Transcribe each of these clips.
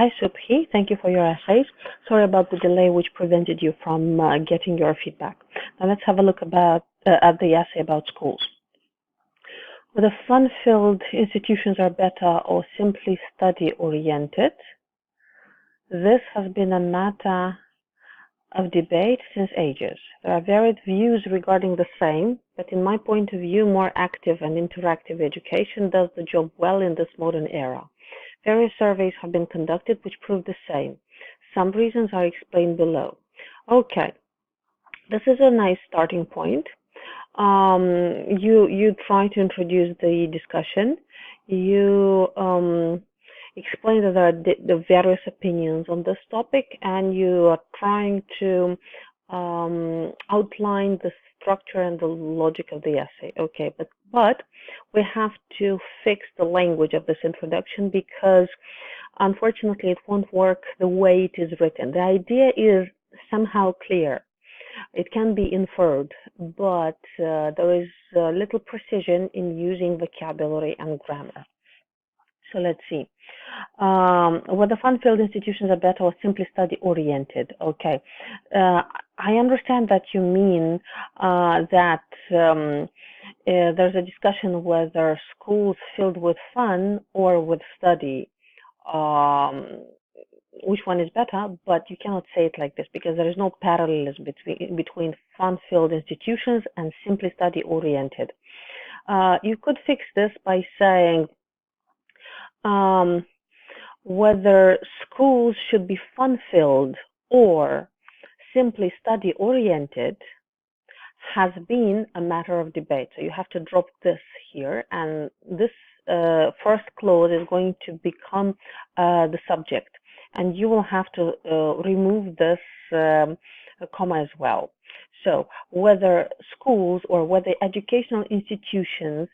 Hi, Subhi. Thank you for your essays. Sorry about the delay which prevented you from getting your feedback. Now let's have a look at the essay about schools. Whether fun-filled institutions are better or simply study-oriented, this has been a matter of debate since ages. There are varied views regarding the same, but in my point of view, more active and interactive education does the job well in this modern era. Various surveys have been conducted which prove the same. Some reasons are explained below. Okay, this is a nice starting point. You try to introduce the discussion. You explain that there are the various opinions on this topic, and you are trying to outline the structure and the logic of the essay. Okay, but we have to fix the language of this introduction because unfortunately it won't work the way it is written. The idea is somehow clear. It can be inferred, but there is little precision in using vocabulary and grammar. So let's see. Whether fun-filled institutions are better or simply study-oriented. Okay. I understand that you mean that there's a discussion whether schools filled with fun or with study, which one is better, but you cannot say it like this because there is no parallelism between fun-filled institutions and simply study-oriented. You could fix this by saying whether schools should be fun-filled or simply study-oriented has been a matter of debate. So you have to drop this here, and this first clause is going to become the subject, and you will have to remove this comma as well. So whether schools or whether educational institutions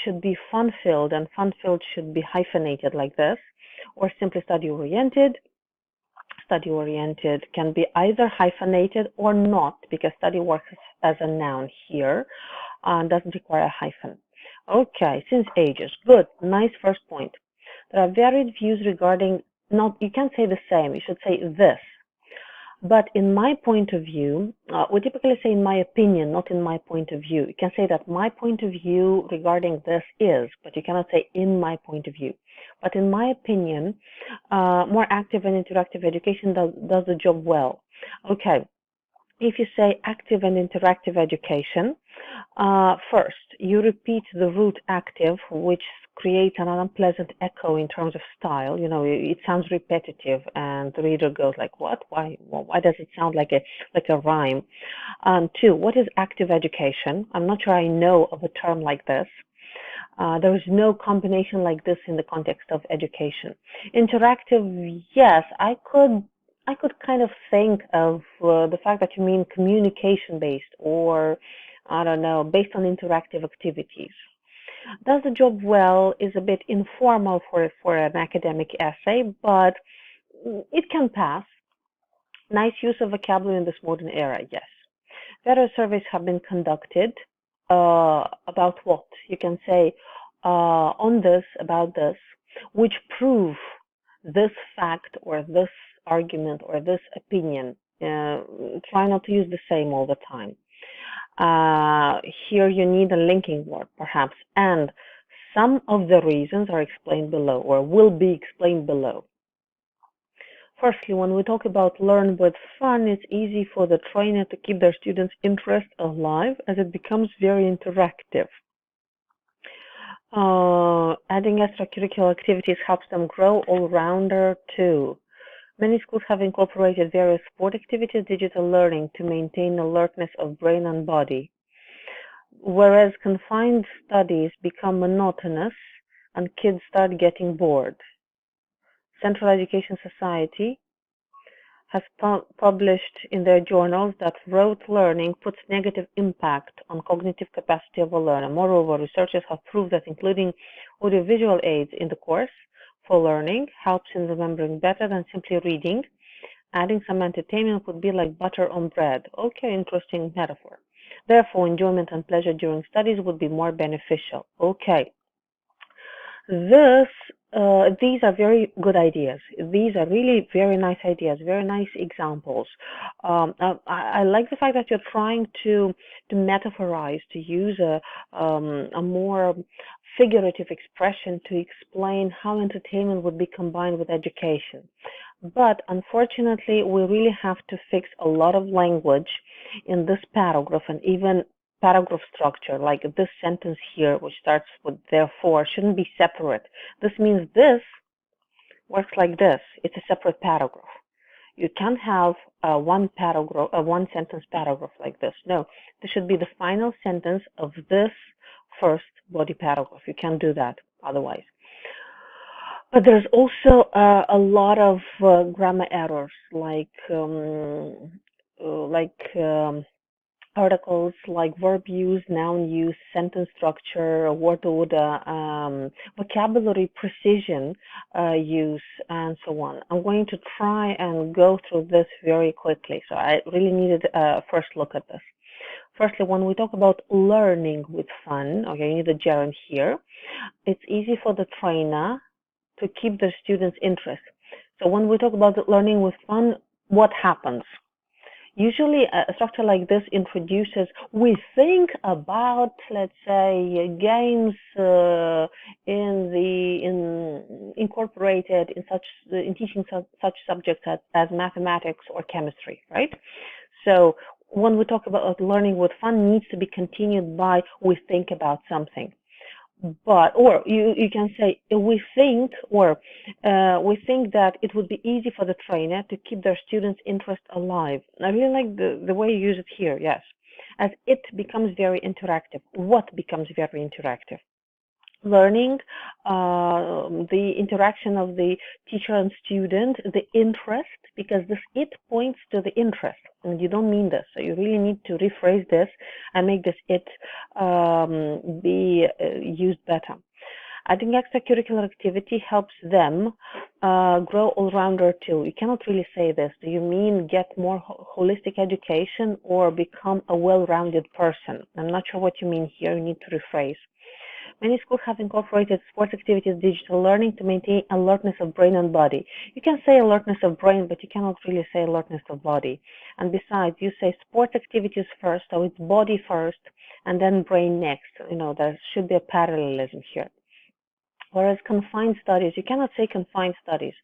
should be fun-filled, and fun-filled should be hyphenated like this, or simply study-oriented. Study-oriented can be either hyphenated or not, because study works as a noun here and doesn't require a hyphen. Okay, since ages. Good, nice first point. There are varied views regarding, you can't say the same, you should say this. But in my point of view, we typically say in my opinion, not in my point of view. You can say that my point of view regarding this is, but you cannot say in my point of view. But in my opinion, more active and interactive education does the job well. Okay, if you say active and interactive education, first, you repeat the root active, which creates an unpleasant echo in terms of style. You know, it sounds repetitive, and the reader goes like, "What? Why? Well, why does it sound like a rhyme?" Two, what is active education? I'm not sure I know of a term like this. There is no combination like this in the context of education. Interactive, yes, I could kind of think of the fact that you mean communication-based, or I don't know, based on interactive activities. Does the job well is a bit informal for an academic essay, but it can pass. Nice use of vocabulary in this modern era, yes. Various surveys have been conducted about what? You can say on this, about this, which prove this fact or this argument or this opinion. Try not to use the same all the time. Here you need a linking word, perhaps, and some of the reasons are explained below or will be explained below. Firstly, when we talk about learn with fun, it's easy for the trainer to keep their students' interest alive as it becomes very interactive. Adding extracurricular activities helps them grow all-rounder too. Many schools have incorporated various sport activities, digital learning to maintain alertness of brain and body. Whereas confined studies become monotonous and kids start getting bored. Central Education Society has published in their journals that rote learning puts negative impact on cognitive capacity of a learner. Moreover, researchers have proved that including audiovisual aids in the course for learning helps in remembering better than simply reading. Adding some entertainment would be like butter on bread. Okay, interesting metaphor. Therefore, enjoyment and pleasure during studies would be more beneficial. Okay. These are very good ideas. These are really very nice ideas, very nice examples. I like the fact that you're trying to metaphorize, to use a more figurative expression to explain how entertainment would be combined with education. But unfortunately, we really have to fix a lot of language in this paragraph, and even paragraph structure, like this sentence here, which starts with therefore, shouldn't be separate. This means this works like this. It's a separate paragraph. You can't have one paragraph, one sentence paragraph like this. No, this should be the final sentence of this first body paragraph. You can't do that otherwise. But there's also a lot of grammar errors, like articles, like verb use, noun use, sentence structure, word order, vocabulary precision use, and so on. I'm going to try and go through this very quickly. So I really needed a first look at this. Firstly, when we talk about learning with fun, okay, you need the gerund here. It's easy for the trainer to keep the students' interest. So when we talk about learning with fun, what happens? Usually a structure like this introduces, we think about, let's say, games incorporated in teaching such subjects as mathematics or chemistry, right? So when we talk about learning with fun, needs to be continued by we think about something. But or you can say we think that it would be easy for the trainer to keep their students' interest alive. I really like the way you use it here. Yes, as it becomes very interactive. What becomes very interactive? Learning, the interaction of the teacher and student, the interest, because this it points to the interest, and you don't mean this, so you really need to rephrase this and make this it be used better. Adding extracurricular activity helps them grow all-rounder too. You cannot really say this. Do you mean get more holistic education or become a well-rounded person? I'm not sure what you mean here. You need to rephrase. Many schools have incorporated sports activities, digital learning to maintain alertness of brain and body. You can say alertness of brain, but you cannot really say alertness of body. And besides, you say sports activities first, so it's body first, and then brain next. You know, there should be a parallelism here. Whereas confined studies, you cannot say confined studies.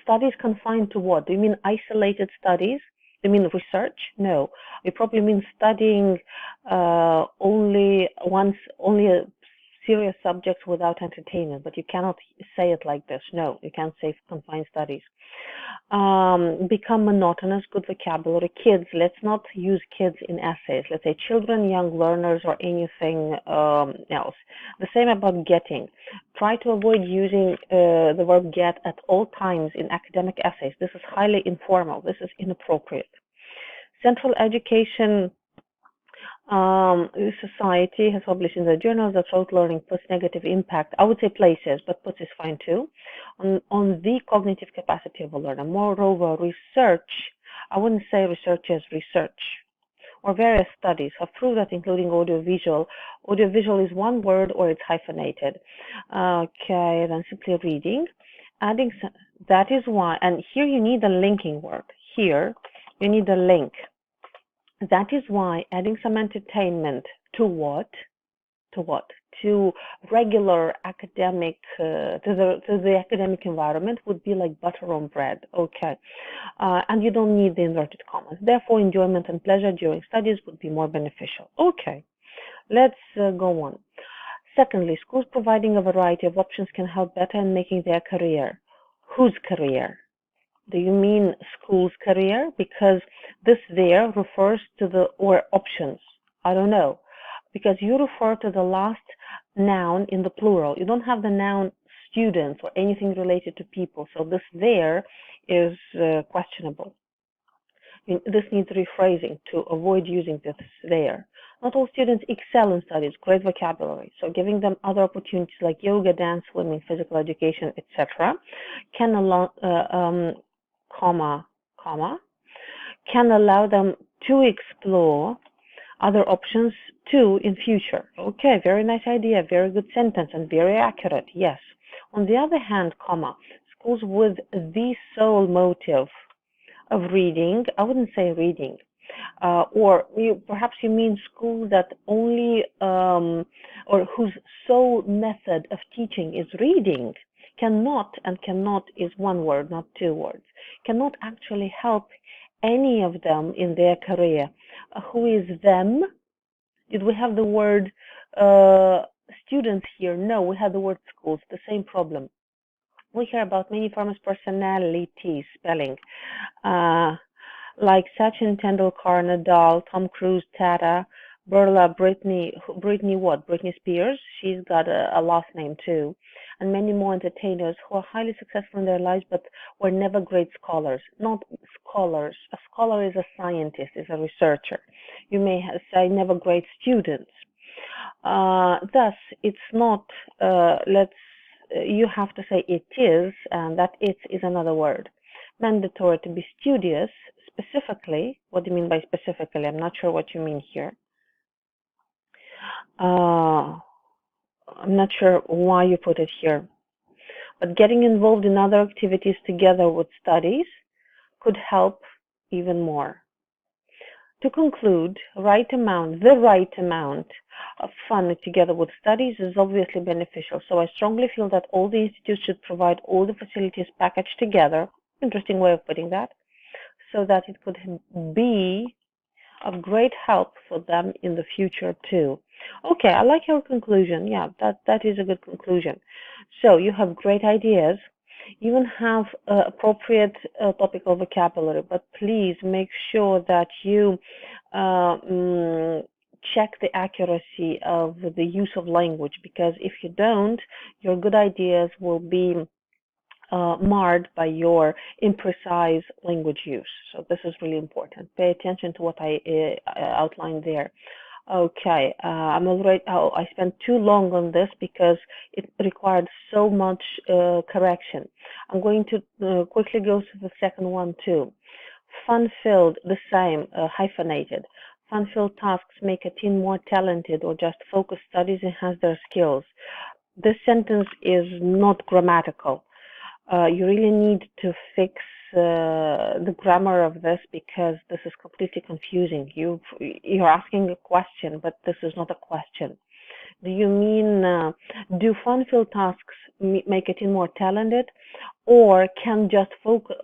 Studies confined to what? Do you mean isolated studies? Do you mean research? No. You probably mean studying only serious subjects without entertainment, but you cannot say it like this. No, you can't say confined studies. Become monotonous, good vocabulary. Kids, let's not use kids in essays. Let's say children, young learners, or anything else. The same about getting. Try to avoid using the verb get at all times in academic essays. This is highly informal. This is inappropriate. Central Education Society has published in the journal that rote learning puts negative impact. I would say places, but puts is fine too, on the cognitive capacity of a learner. Moreover, research, I wouldn't say research as research, or various studies have proved that including audiovisual is one word or it's hyphenated. Okay, then simply reading, adding, that is why, and here you need a linking word. Here you need a link. That is why adding some entertainment to what? To regular academic, to the academic environment would be like butter on bread. Okay, and you don't need the inverted commas. Therefore, enjoyment and pleasure during studies would be more beneficial. Okay, let's go on. Secondly, schools providing a variety of options can help better in making their career. Whose career? Do you mean school's career? Because this there refers to the, or options. I don't know. Because you refer to the last noun in the plural. You don't have the noun students or anything related to people. So this there is questionable. This needs rephrasing to avoid using this there. Not all students excel in studies, great vocabulary. So giving them other opportunities like yoga, dance, swimming, physical education, etc. can allow, can allow them to explore Other options too in future. Okay, very nice idea, very good sentence, and very accurate. Yes. On the other hand, schools with the sole motive of reading, I wouldn't say reading, perhaps you mean schools that only or whose sole method of teaching is reading, cannot, and cannot is one word, not two words, cannot actually help any of them in their career. Who is them? Did we have the word students here? No, we had the word schools, the same problem. We hear about many famous personalities spelling, uh, like Sachin Tendulkar, Nadal, Tom Cruise, Tata, Burla, Britney Spears. She's got a last name too, and many more entertainers who are highly successful in their lives, but were never great scholars. Not scholars. A scholar is a scientist, is a researcher. You may say never great students. Thus, it's not, you have to say it is, and that it is another word. Mandatory to be studious, specifically. What do you mean by specifically? I'm not sure what you mean here. I'm not sure why you put it here. But getting involved in other activities together with studies could help even more. To conclude, the right amount of fun together with studies is obviously beneficial. So I strongly feel that all the institutes should provide all the facilities packaged together, interesting way of putting that, so that it could be of great help for them in the future too. Okay, I like your conclusion. Yeah, that is a good conclusion. So you have great ideas, even have appropriate topical vocabulary, but please make sure that you check the accuracy of the use of language, because if you don't, your good ideas will be marred by your imprecise language use. So this is really important. Pay attention to what I outlined there. Okay, I'm already. Oh, I spent too long on this because it required so much correction. I'm going to quickly go to the second one too. Fun-filled, the same, hyphenated. Fun-filled tasks make a teen more talented, or just focused studies enhance their skills. This sentence is not grammatical. You really need to fix the grammar of this, because this is completely confusing. You're asking a question, but this is not a question. Do you mean do fun-filled tasks make a teen more talented, or can just focused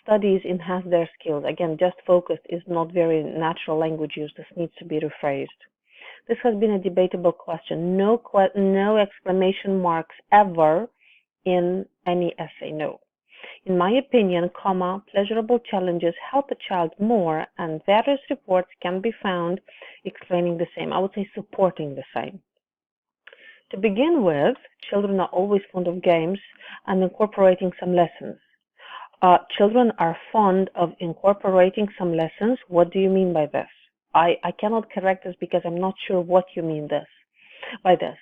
studies enhance their skills? Again, just focused is not very natural language use. This needs to be rephrased. This has been a debatable question. No exclamation marks ever in any essay, no. In my opinion, pleasurable challenges help a child more, and various reports can be found explaining the same. I would say supporting the same. To begin with, children are always fond of games and incorporating some lessons. Children are fond of incorporating some lessons. What do you mean by this? I cannot correct this because I'm not sure what you mean by this.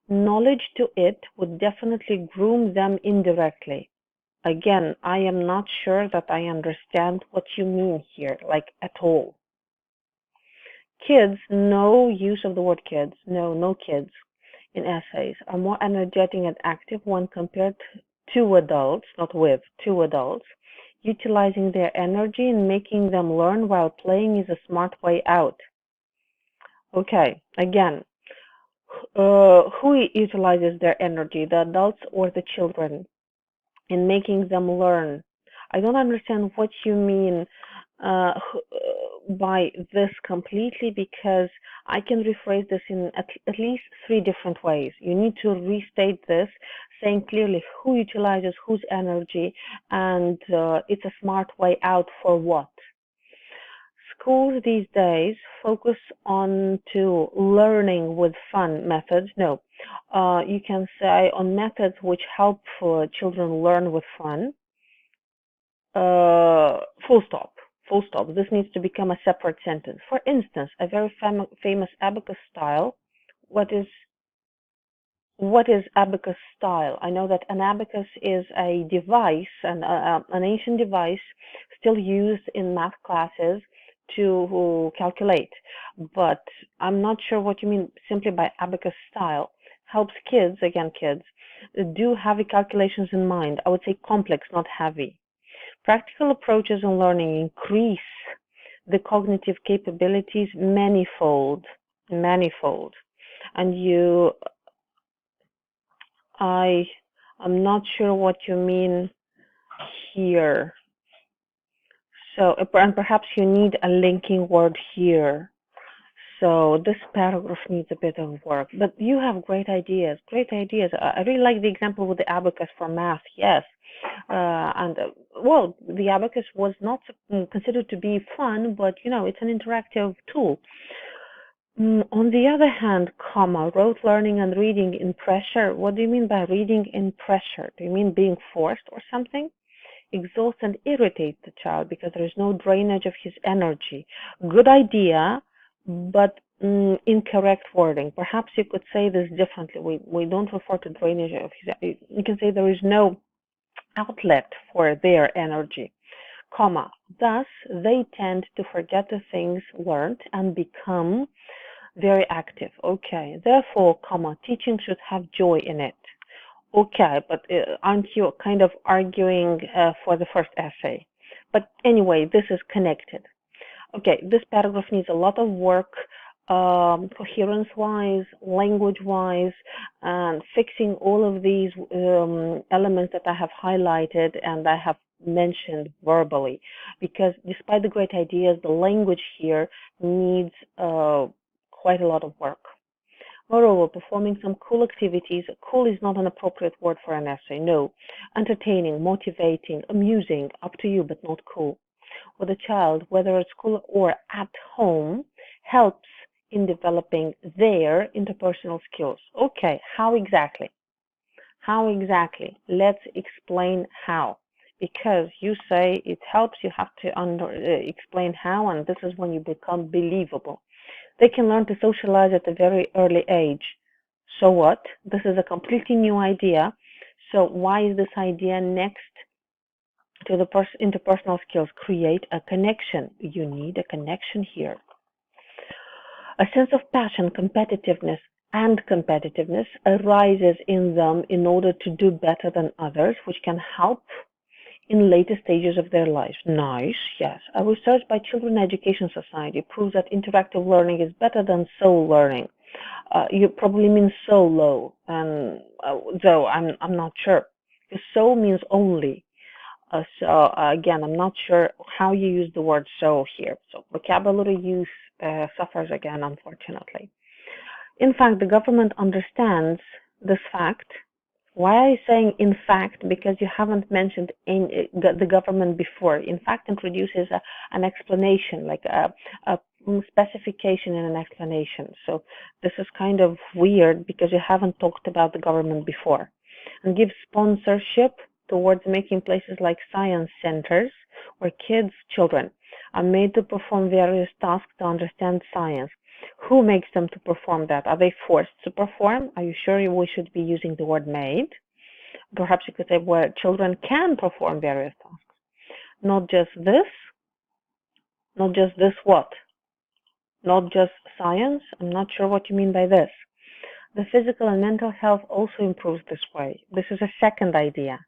Knowledge to it would definitely groom them indirectly. Again, I am not sure that I understand what you mean here, like at all. Kids, no use of the word kids, no kids in essays, are more energetic and active when compared to adults, not with, to adults. Utilizing their energy and making them learn while playing is a smart way out. Okay, again, who utilizes their energy, the adults or the children, in making them learn? I don't understand what you mean by this completely, because I can rephrase this in at least three different ways. You need to restate this, saying clearly who utilizes whose energy, and it's a smart way out for what. Schools these days focus on to learning with fun methods. No, you can say on methods which help children learn with fun. Full stop. Full stop. This needs to become a separate sentence. For instance, a very famous abacus style. What is abacus style? I know that an abacus is a device, an ancient device still used in math classes to calculate, but I'm not sure what you mean simply by abacus style. Helps kids, again, kids, do heavy calculations in mind. I would say complex, not heavy. Practical approaches in learning increase the cognitive capabilities manifold, manifold. And I'm not sure what you mean here. So, and perhaps you need a linking word here. So this paragraph needs a bit of work, but you have great ideas, great ideas. I really like the example with the abacus for math. Yes. Well, the abacus was not considered to be fun, but it's an interactive tool. On the other hand, rote learning and reading in pressure. What do you mean by reading in pressure? Do you mean being forced or something? Exhausts and irritates the child because there is no drainage of his energy. Good idea, but incorrect wording. Perhaps you could say this differently. We don't refer to drainage of his. You can say there is no outlet for their energy, thus they tend to forget the things learned and become very active. Okay, therefore, teaching should have joy in it. Okay, but aren't you kind of arguing for the first essay? But anyway, this is connected. Okay, this paragraph needs a lot of work, coherence-wise, language-wise, and fixing all of these elements that I have highlighted and I have mentioned verbally. Because despite the great ideas, the language here needs quite a lot of work. Moreover, performing some cool activities. Cool is not an appropriate word for an essay. No. Entertaining, motivating, amusing, up to you, but not cool. With a child, whether at school or at home, helps in developing their interpersonal skills. Okay, how exactly? How exactly? Let's explain how. Because you say it helps, you have to explain how, and this is when you become believable. They can learn to socialize at a very early age. So what? This is a completely new idea. So why is this idea next to the interpersonal skills? Create a connection. You need a connection here. A sense of passion, competitiveness arises in them in order to do better than others, which can help in later stages of their lives. Nice, yes. A research by Children Education Society proves that interactive learning is better than solo learning. You probably mean solo, and though I'm not sure. Because so means only. So again, I'm not sure how you use the word so here. So vocabulary use suffers again, unfortunately. In fact, the government understands this fact. Why are you saying in fact? Because you haven't mentioned the government before. In fact, introduces an explanation, like a specification and an explanation. So this is kind of weird because you haven't talked about the government before. And gives sponsorship towards making places like science centers where children, are made to perform various tasks to understand science. Who makes them to perform that? Are they forced to perform? Are you sure we should be using the word made? Perhaps you could say where children can perform various tasks. Not just this what? Not just science? I'm not sure what you mean by this. The physical and mental health also improves this way. This is a second idea.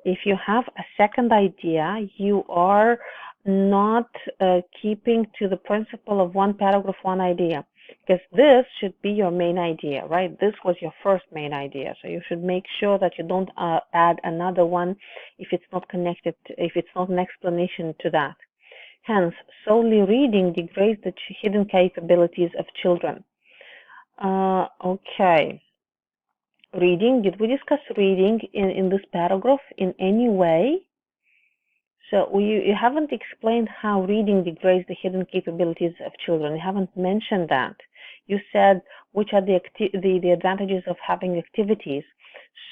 If you have a second idea, you are not keeping to the principle of one paragraph, one idea, because this should be your main idea, right? This was your first main idea, so you should make sure that you don't add another one if it's not connected, if it's not an explanation to that. Hence, solely reading degrades the hidden capabilities of children. Okay. Reading, did we discuss reading in this paragraph in any way? So you haven't explained how reading degrades the hidden capabilities of children. You haven't mentioned that. You said which are the advantages of having activities.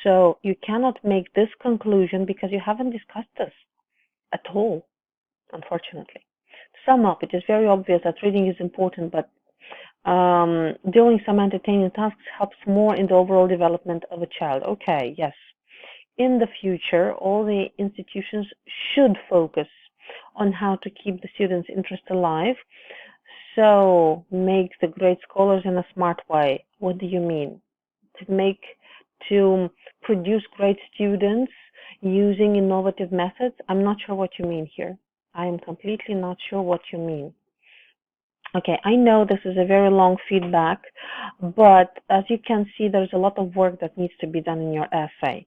So you cannot make this conclusion because you haven't discussed this at all, unfortunately. To sum up, it is very obvious that reading is important, but doing some entertaining tasks helps more in the overall development of a child. Okay, yes. In the future, all the institutions should focus on how to keep the students' interest alive. So make the great scholars in a smart way. What do you mean? To produce great students using innovative methods? I'm not sure what you mean here. I am completely not sure what you mean. Okay, I know this is a very long feedback, but as you can see, there's a lot of work that needs to be done in your essay.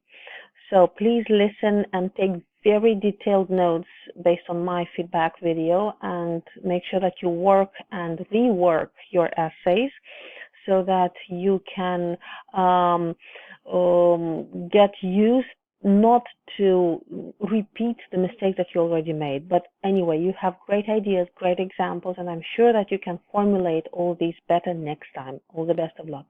So please listen and take very detailed notes based on my feedback video, and make sure that you work and rework your essays so that you can get used not to repeat the mistakes that you already made. But anyway, you have great ideas, great examples, and I'm sure that you can formulate all these better next time. All the best of luck.